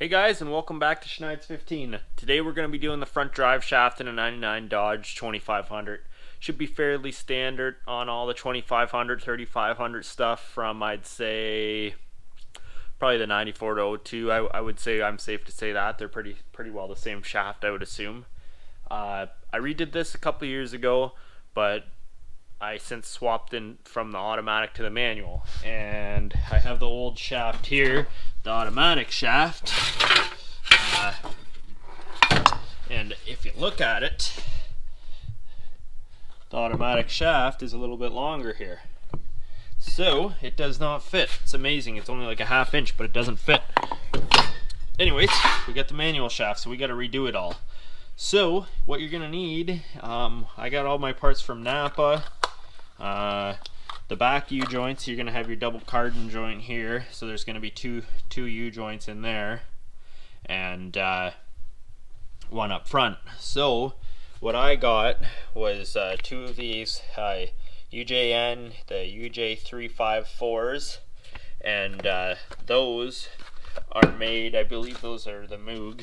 Hey guys, and welcome back to Schneid's 15. Today we're going to be doing the front drive shaft in a 99 Dodge 2500. Should be fairly standard on all the 2500, 3500 stuff from, I'd say, probably the 94 to 02. I would say, I'm safe to say that. They're pretty well the same shaft, I would assume. I redid this a couple years ago, but I since swapped in from the automatic to the manual, and I have the old shaft here, the automatic shaft, and if you look at it, the automatic shaft is a little bit longer here, so it does not fit. It's amazing. It's only like a ½ inch, but it doesn't fit. Anyways, we got the manual shaft, so we got to redo it all. So what you're gonna need, I got all my parts from Napa. The back U-joints, you're going to have your double Cardan joint here, so there's going to be two U-joints in there, and one up front. So what I got was two of these UJN, the UJ354s, and those are made, I believe those are the Moog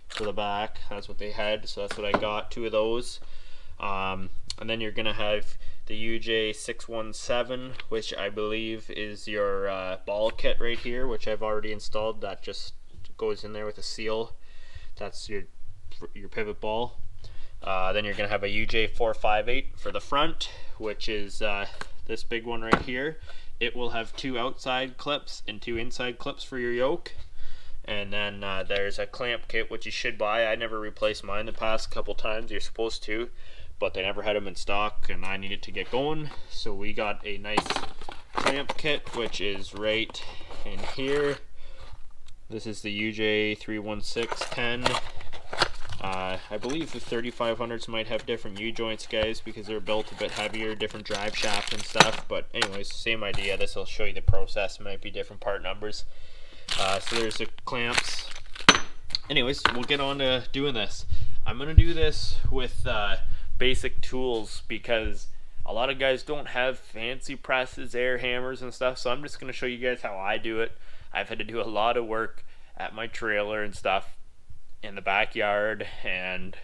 for the back. That's what they had, so that's what I got, two of those. And then you're going to have the UJ617, which I believe is your ball kit right here, which I've already installed. That just goes in there with a seal. That's your pivot ball. Then you're going to have a UJ458 for the front, which is this big one right here. It will have two outside clips and two inside clips for your yoke. And then there's a clamp kit, which you should buy. I never replaced mine the past couple times. You're supposed to, but they never had them in stock, and I needed to get going. So we got a nice clamp kit, which is right in here. This is the UJ31610. I believe the 3500s might have different U-joints, guys, because they're built a bit heavier, different drive shaft and stuff. But anyways, same idea. This will show you the process. It might be different part numbers. So there's the clamps. Anyways, we'll get on to doing this. I'm going to do this with basic tools because a lot of guys don't have fancy presses, air hammers and stuff, so I'm just going to show you guys how I do it. I've had to do a lot of work at my trailer and stuff in the backyard, and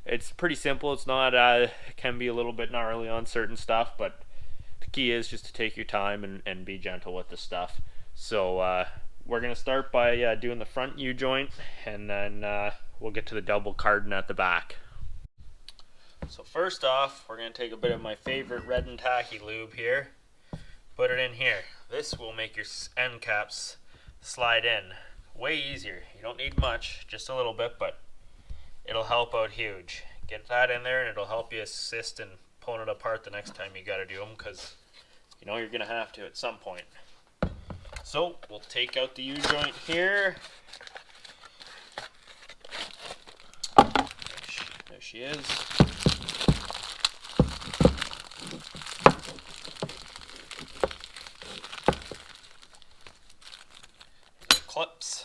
it's pretty simple. It's not it can be a little bit gnarly on certain stuff, but the key is just to take your time and be gentle with the stuff. So we're going to start by doing the front U-joint, and then we'll get to the double Cardan at the back. So first off, we're going to take a bit of my favorite red and tacky lube here, put it in here. This will make your end caps slide in way easier. You don't need much, just a little bit, but it'll help out huge. Get that in there and it'll help you assist in pulling it apart the next time you got to do them, because you know you're going to have to at some point. So we'll take out the U-joint here. There she is. Clips.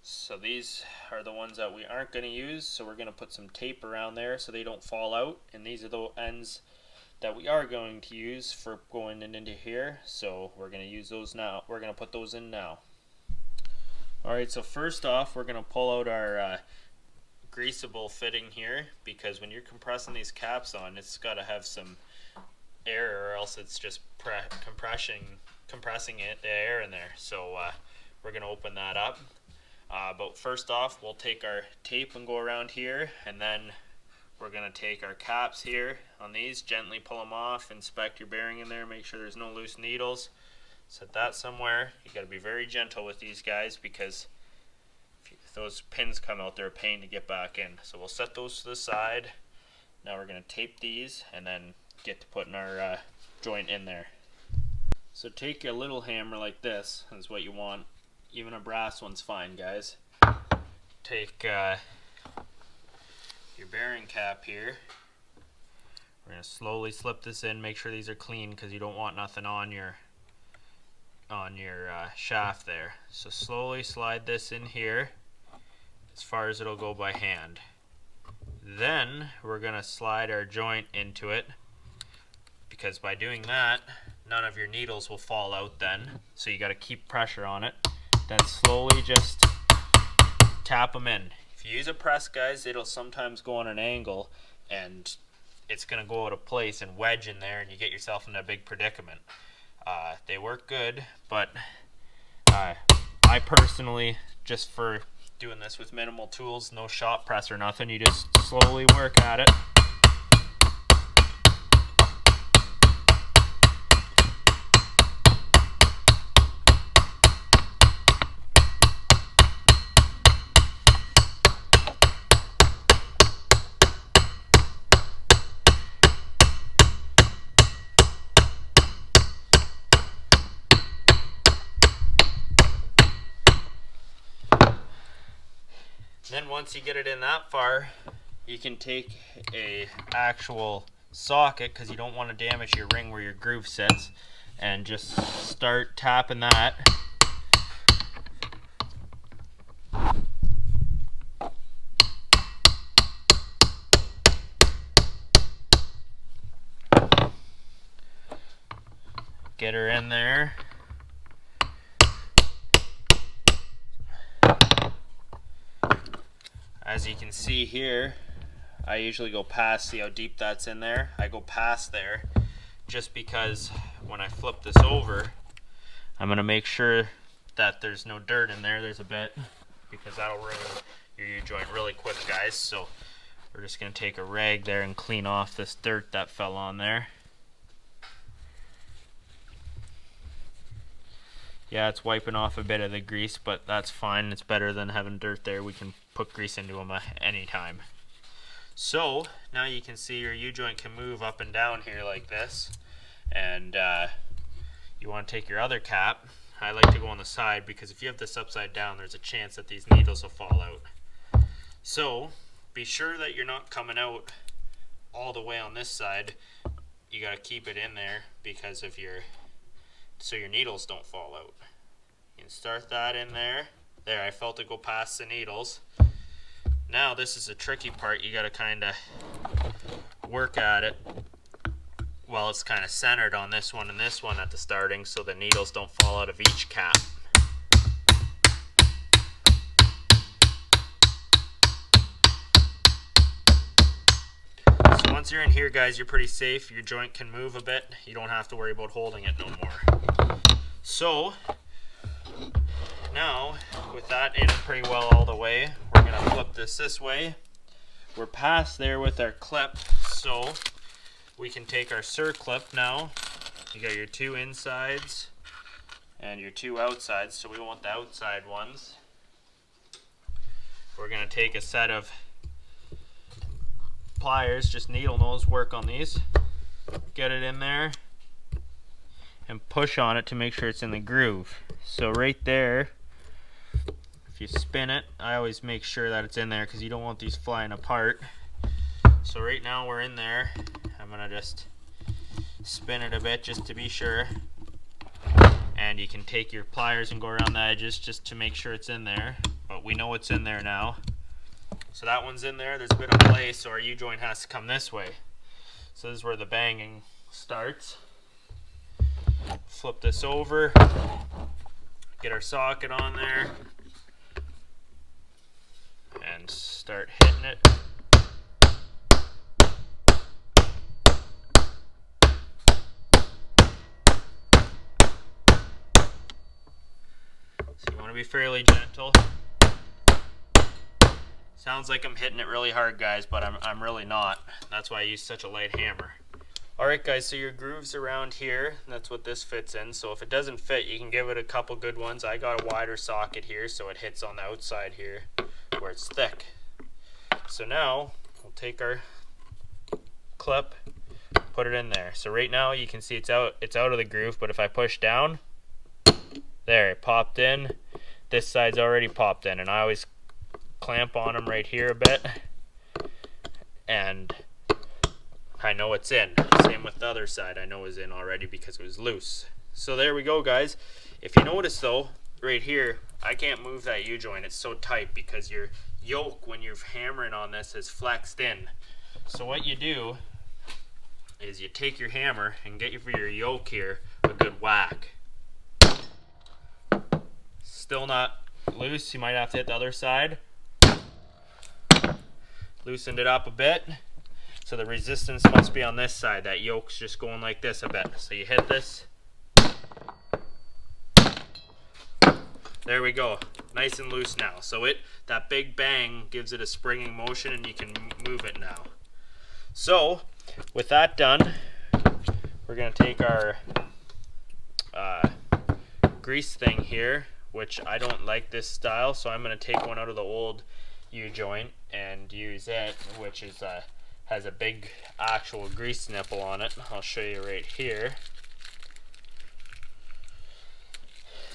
So these are the ones that we aren't going to use, so we're going to put some tape around there so they don't fall out, and these are the ends that we are going to use for going into here, so we're going to use those now. We're going to put those in now. Alright, so first off, we're going to pull out our greasable fitting here, because when you're compressing these caps on, it's got to have some air, or else it's just compressing the air in there. So we're going to open that up. But first off, we'll take our tape and go around here, and then we're going to take our caps here on these, gently pull them off, inspect your bearing in there, make sure there's no loose needles. Set that somewhere. You got to be very gentle with these guys, because if those pins come out, they're a pain to get back in. So we'll set those to the side. Now we're going to tape these and then get to putting our joint in there. So take a little hammer like this, is what you want. Even a brass one's fine, guys. Take your bearing cap here. We're going to slowly slip this in, make sure these are clean, because you don't want nothing on your shaft there. So slowly slide this in here as far as it'll go by hand. Then we're going to slide our joint into it, because by doing that, none of your needles will fall out then. So you got to keep pressure on it. then slowly just tap them in. If you use a press, guys, it'll sometimes go on an angle and it's going to go out of place and wedge in there, and you get yourself in a big predicament. They work good, but I personally, just for doing this with minimal tools, no shop press or nothing, you just slowly work at it. Then once you get it in that far, you can take a actual socket, because you don't want to damage your ring where your groove sits, and just start tapping that. Get her in there. As you can see here, I usually go past, see how deep that's in there? I go past there just because when I flip this over, I'm going to make sure that there's no dirt in there. There's a bit, because that'll ruin your U-joint really quick, guys. So we're just going to take a rag there and clean off this dirt that fell on there. Yeah, it's wiping off a bit of the grease, but that's fine. It's better than having dirt there. We can put grease into them anytime. So now you can see your U-joint can move up and down here like this. And you want to take your other cap. I like to go on the side, because if you have this upside down, there's a chance that these needles will fall out. So be sure that you're not coming out all the way on this side. You got to keep it in there because of so your needles don't fall out. You can start that in there. There, I felt it go past the needles. Now this is a tricky part. You got to kind of work at it while it's kind of centered on this one and this one at the starting, so the needles don't fall out of each cap. So once you're in here, guys, you're pretty safe. Your joint can move a bit. You don't have to worry about holding it no more. So now, with that in pretty well all the way, we're going to flip this way. We're past there with our clip, so we can take our circlip now. You got your two insides and your two outsides, so we want the outside ones. We're going to take a set of pliers, just needle nose, work on these. Get it in there and push on it to make sure it's in the groove. So right there, if you spin it, I always make sure that it's in there because you don't want these flying apart. So right now we're in there. I'm gonna just spin it a bit just to be sure. And you can take your pliers and go around the edges just to make sure it's in there. But we know it's in there now. So that one's in there. There's a bit of play, so our U-joint has to come this way. So this is where the banging starts. Flip this over. Get our socket on there. And start hitting it. So you want to be fairly gentle. Sounds like I'm hitting it really hard, guys, but I'm really not. That's why I use such a light hammer. Alright guys, so your groove's around here. That's what this fits in. So if it doesn't fit, you can give it a couple good ones. I got a wider socket here, so it hits on the outside here where it's thick. So now we'll take our clip, put it in there. So right now you can see it's out of the groove, but if I push down, there, it popped in. This side's already popped in, and I always clamp on them right here a bit, and I know it's in. Same with the other side, I know it's in already because it was loose. So there we go, guys. If you notice though, right here, I can't move that U-joint. It's so tight because your yoke, when you're hammering on this, is flexed in. So what you do is you take your hammer and get for your yoke here a good whack. still not loose, you might have to hit the other side. Loosened it up a bit. So the resistance must be on this side. That yoke's just going like this a bit. So you hit this. There we go. Nice and loose now. So that big bang gives it a springing motion and you can move it now. So with that done, we're going to take our grease thing here, which I don't like this style, so I'm going to take one out of the old U-joint and use it, which is has a big actual grease nipple on it. I'll show you right here.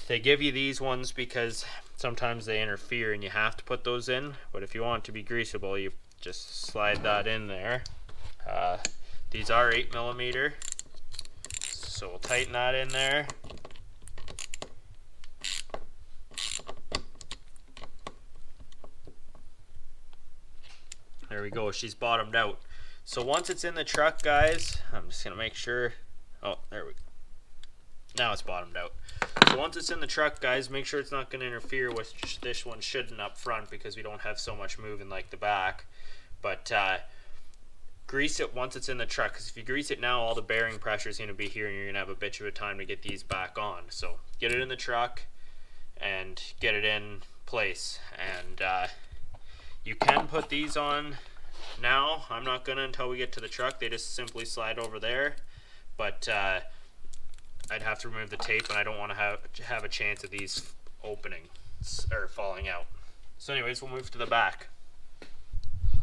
They give you these ones because sometimes they interfere and you have to put those in, but if you want it to be greasable, you just slide that in there. These are 8mm, so we'll tighten that in there. There we go, she's bottomed out. So once it's in the truck, guys, I'm just gonna make sure, oh, there we go. Now it's bottomed out. So once it's in the truck, guys, make sure it's not gonna interfere with this one shouldn't up front because we don't have so much moving like the back. But grease it once it's in the truck, because if you grease it now, all the bearing pressure is gonna be here and you're gonna have a bitch of a time to get these back on. So get it in the truck and get it in place. And you can put these on now. I'm not gonna until we get to the truck. They just simply slide over there, but I'd have to remove the tape and I don't want to have a chance of these opening or falling out. So anyways, we'll move to the back.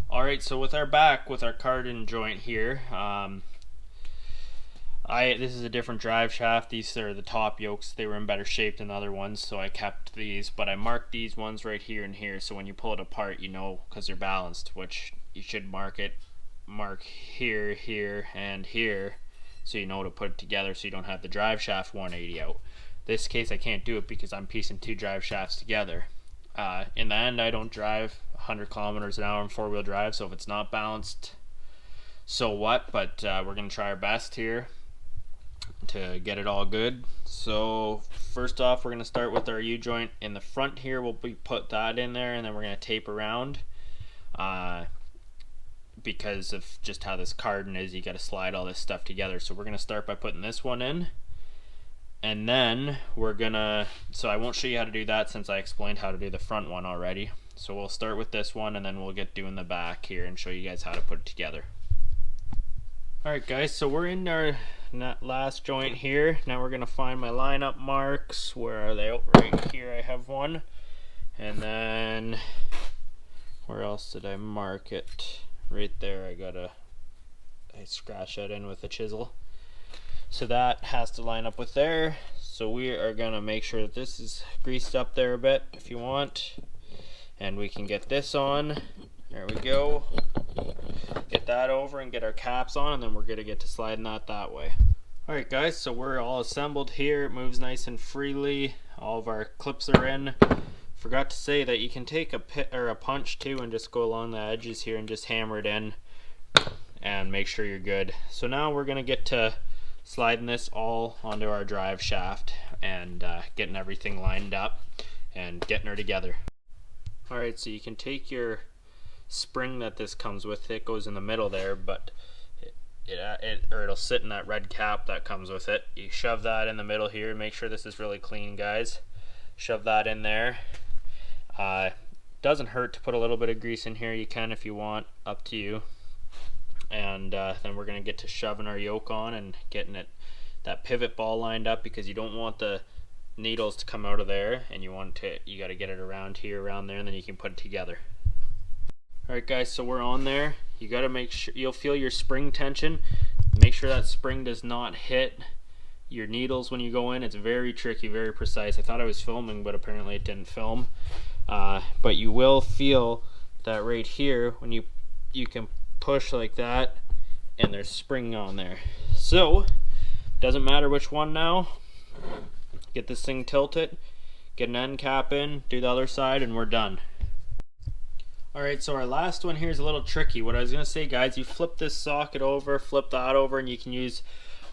Alright, so with our back, with our Cardan joint here, this is a different drive shaft. These are the top yokes. They were in better shape than the other ones, so I kept these, but I marked these ones right here and here, so when you pull it apart, you know, because they're balanced, which you should mark here, here, and here, so you know to put it together so you don't have the drive shaft 180 out. This case I can't do it because I'm piecing two drive shafts together. In the end, I don't drive 100 kilometers an hour in four-wheel drive, so if it's not balanced, so what, but we're going to try our best here to get it all good. So first off, we're going to start with our U-joint in the front here. We'll put that in there, and then we're going to tape around. Because of just how this Cardan is, you got to slide all this stuff together. So we're going to start by putting this one in, and then we're gonna, so I won't show you how to do that since I explained how to do the front one already. So we'll start with this one and then we'll get doing the back here and show you guys how to put it together. Alright guys, so we're in our last joint here. Now we're gonna find my lineup marks. Where are they? Oh, right here I have one. And then where else did I mark it? Right there, I scratched that in with a chisel. So that has to line up with there. So we are gonna make sure that this is greased up there a bit if you want. And we can get this on. There we go. Get that over and get our caps on, and then we're gonna get to sliding that way. Alright guys, so we're all assembled here. It moves nice and freely. All of our clips are in. Forgot to say that you can take a punch too and just go along the edges here and just hammer it in and make sure you're good. So now we're gonna get to sliding this all onto our drive shaft and getting everything lined up and getting her together. Alright, so you can take your spring that this comes with, it goes in the middle there, but it'll sit in that red cap that comes with it. You shove that in the middle here. Make sure this is really clean, guys. Shove that in there. Doesn't hurt to put a little bit of grease in here. You can if you want, up to you. And then we're gonna get to shoving our yoke on and getting that pivot ball lined up, because you don't want the needles to come out of there, and you got to get it around here, around there, and then you can put it together. Alright guys, so we're on there. You got to make sure, you'll feel your spring tension. Make sure that spring does not hit your needles when you go in. It's very tricky, very precise. I thought I was filming, but apparently it didn't film. But you will feel that right here when you can push like that, and there's spring on there. So doesn't matter which one now. Get this thing tilted, get an end cap in, do the other side, and we're done. Alright, so our last one here is a little tricky. What I was going to say, guys, you flip this socket over, flip that over, and you can use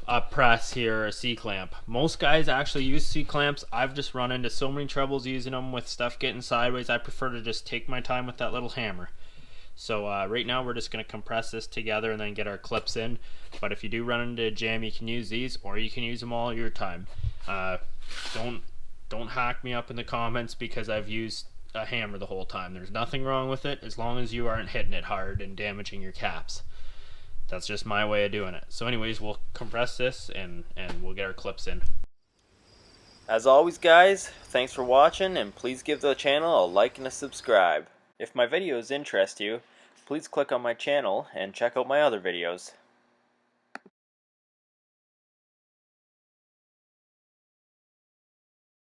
a press here or a C-clamp. Most guys actually use C-clamps. I've just run into so many troubles using them with stuff getting sideways. I prefer to just take my time with that little hammer. So right now we're just going to compress this together and then get our clips in. But if you do run into a jam, you can use these, or you can use them all your time. Don't hack me up in the comments because I've used a hammer the whole time. There's nothing wrong with it as long as you aren't hitting it hard and damaging your caps. That's just my way of doing it. So anyways, we'll compress this and we'll get our clips in. As always guys, thanks for watching, and please give the channel a like and a subscribe. If my videos interest you, please click on my channel and check out my other videos.